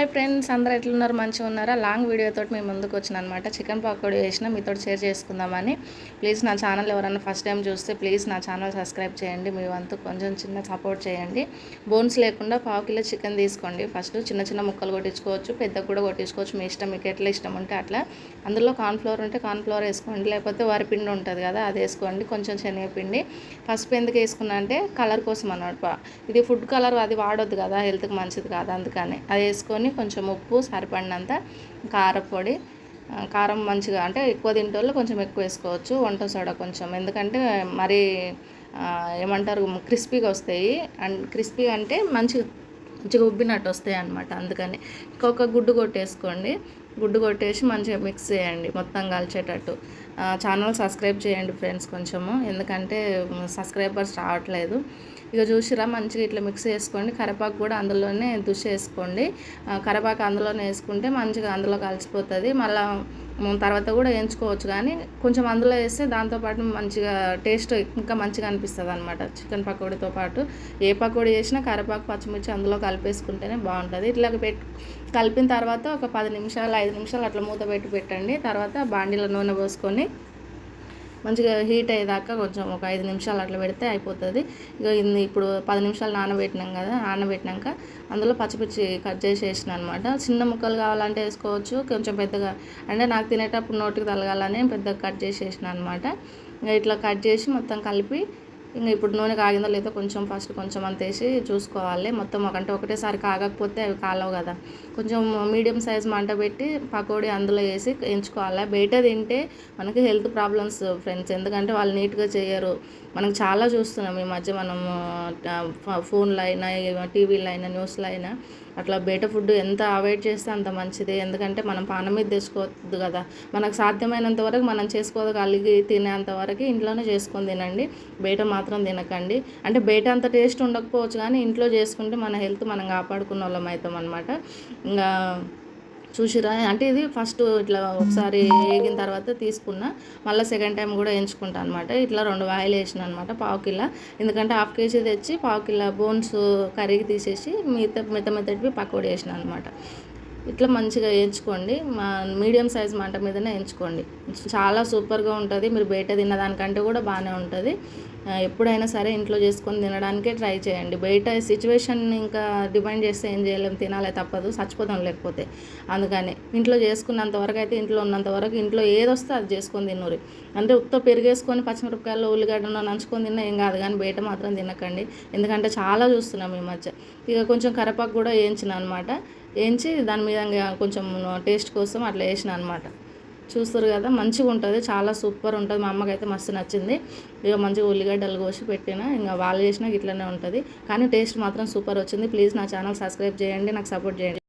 Hi friends, అందరూ ఎట్లున్నారు? మంచిగా ఉన్నారా? లాంగ్ వీడియోతో మేము ముందుకు వచ్చిన అనమాట. చికెన్ పకోడీ చేసిన మీతో షేర్ చేసుకుందామని. ప్లీజ్ నా ఛానల్ ఎవరైనా ఫస్ట్ టైం చూస్తే ప్లీజ్ నా ఛానల్ సబ్స్క్రైబ్ చేయండి. మీ వంతు కొంచెం చిన్న సపోర్ట్ చేయండి. బోన్స్ లేకుండా 1/2 కిలో చికెన్ తీసుకోండి. ఫస్ట్ చిన్న చిన్న ముక్కలు కొట్టించుకోవచ్చు, పెద్దగా కూడా కొట్టించుకోవచ్చు. మీ ఇష్టం, మీకు ఎట్లా ఇష్టం ఉంటే అట్లా. అందులో కార్న్ఫ్లోర్ ఉంటే కార్న్ఫ్లోర్ వేసుకోండి, లేకపోతే వరిపిండి ఉంటుంది కదా అది వేసుకోండి. కొంచెం శనగపిండి. పసుపు ఎందుకు వేసుకున్నా అంటే కలర్ కోసం అన్నమాట. ఇది ఫుడ్ కలర్, అది వాడొద్దు కదా, హెల్త్కి మంచిది కాదు, అందుకని అది వేసుకొని కొంచెం ఉప్పు, సరిపడినంత కారపొడి. కారం మంచిగా అంటే ఎక్కువ తింటోళ్ళు కొంచెం ఎక్కువ వేసుకోవచ్చు. వంట సోడా కొంచెం, ఎందుకంటే మరి ఏమంటారు క్రిస్పీగా వస్తాయి. అండ్ క్రిస్పీగా అంటే మంచిగా ఉబ్బినట్టు వస్తాయి అన్నమాట. అందుకని ఇంకొక గుడ్డు కొట్టేసుకోండి. గుడ్డు కొట్టేసి మంచిగా మిక్స్ చేయండి, మొత్తం కలిసేటట్టు. ఛానల్ సబ్స్క్రైబ్ చేయండి ఫ్రెండ్స్ కొంచెము, ఎందుకంటే సబ్స్క్రైబర్స్ రావట్లేదు. ఇక చూసిరా మంచిగా ఇట్లా మిక్స్ చేసుకోండి. కరివేపాకు కూడా అందులోనే వేసుకోండి. కరివేపాకు అందులోనే వేసుకుంటే మంచిగా అందులో కలిసిపోతుంది. మళ్ళీ తర్వాత కూడా వేయించుకోవచ్చు, కానీ కొంచెం అందులో వేస్తే దాంతోపాటు మంచిగా టేస్ట్ ఇంకా మంచిగా అనిపిస్తుంది అనమాట. చికెన్ పకోడీతో పాటు ఏ పకోడీ చేసినా కరివేపాకు, పచ్చిమిర్చి అందులో కలిపేసుకుంటేనే బాగుంటుంది. ఇట్లా కలిపిన తర్వాత ఒక 10 నిమిషాలు 5 నిమిషాలు అట్లా మూత పెట్టండి. తర్వాత బాండీలో నూనె పోసుకొని మంచిగా హీట్ అయ్యేదాకా కొంచెం ఒక 5 నిమిషాలు అట్లా పెడితే అయిపోతుంది. ఇక ఇప్పుడు 10 నిమిషాలు నానబెట్టినాం కదా, నానబెట్టినాక అందులో పచ్చిమిర్చి కట్ చేసి వేసిన అనమాట. చిన్న ముక్కలు కావాలంటే వేసుకోవచ్చు, కొంచెం పెద్దగా అంటే నాకు తినేటప్పుడు నోటికి తలగాలని పెద్దగా కట్ చేసి వేసిన అనమాట. ఇట్లా కట్ చేసి మొత్తం కలిపి ఇంకా ఇప్పుడు నూనె కాగిందో లేదో ఫస్ట్ కొంచెం అంత వేసి చూసుకోవాలి. మొత్తం అంటే ఒకటేసారి కాగకపోతే అవి కాలవు కదా. కొంచెం మీడియం సైజ్ మంట పెట్టి పకోడీ అందులో వేసి ఎంచుకోవాలి. బయట తింటే మనకి హెల్త్ ప్రాబ్లమ్స్ ఫ్రెండ్స్, ఎందుకంటే వాళ్ళు నీట్గా చేయరు. మనకు చాలా చూస్తున్నాం ఈ మధ్య, మనము ఫోన్లో అయినా టీవీలో అయినా న్యూస్లో అయినా అట్లా బయట ఫుడ్ ఎంత అవాయిడ్ చేస్తే అంత మంచిది. ఎందుకంటే మనం పానం మీద తెచ్చుకోవద్దు కదా. మనకు సాధ్యమైనంత వరకు మనం చేసుకోగలిగి తినేంత వరకు ఇంట్లోనే చేసుకొని తినండి, బయట మాత్రం తినకండి. అంటే బయట అంత టేస్ట్ ఉండకపోవచ్చు, కానీ ఇంట్లో చేసుకుంటే మన హెల్త్ మనం కాపాడుకున్న వాళ్ళం అవుతాం అనమాట. ఇంకా చూసిరా, అంటే ఇది ఫస్ట్ ఇట్లా ఒకసారి వేగిన తర్వాత తీసుకున్నా, మళ్ళీ సెకండ్ టైం కూడా వేయించుకుంటాను అనమాట. ఇట్లా 2 వాయిలు వేసిన అనమాట 1/2 కిలో, ఎందుకంటే 1/2 కేజీ తెచ్చి 1/2 కిలో బోన్స్ కర్రీకి తీసేసి మెత్తటివి పకోడీ వేసిన అనమాట. ఇట్లా మంచిగా వేయించుకోండి, మీడియం సైజ్ మంట మీదనే వేయించుకోండి. చాలా సూపర్గా ఉంటుంది. మీరు బయట తిన్నదానికంటే కూడా బాగానే ఉంటుంది. ఎప్పుడైనా సరే ఇంట్లో చేసుకొని తినడానికే ట్రై చేయండి. బయట సిచ్యువేషన్ ఇంకా డిమాండ్ చేస్తే ఏం చేయలేము, తినాలే తప్పదు, చచ్చిపోతాం లేకపోతే. అందుకని ఇంట్లో చేసుకున్నంత వరకు అయితే, ఇంట్లో ఉన్నంత వరకు ఇంట్లో ఏదొస్తే అది చేసుకొని తిన్నూరి. అంటే ఉత్త పెరిగేసుకొని పచ్చిమిరపకాయలు ఉల్లిగడ్డను నంచుకొని తిన్నా ఏం కాదు, కానీ బయట మాత్రం తినకండి, ఎందుకంటే చాలా చూస్తున్నాం ఈ మధ్య. ఇక కొంచెం కరివేపాకు కూడా వేయించిన అనమాట. వేయించి దాని మీద కొంచెం టేస్ట్ కోసం అట్లా వేసిన అనమాట. చూస్తారు కదా, మంచిగా ఉంటుంది, చాలా సూపర్ ఉంటుంది. మా అమ్మకైతే మస్తు నచ్చింది. ఇక మంచిగా ఉల్లిగడ్డలు కోసి పెట్టిన, ఇంకా వాళ్ళు చేసినా ఇట్లనే ఉంటుంది, కానీ టేస్ట్ మాత్రం సూపర్ వచ్చింది. ప్లీజ్ నా ఛానల్ సబ్స్క్రైబ్ చేయండి, నాకు సపోర్ట్ చేయండి.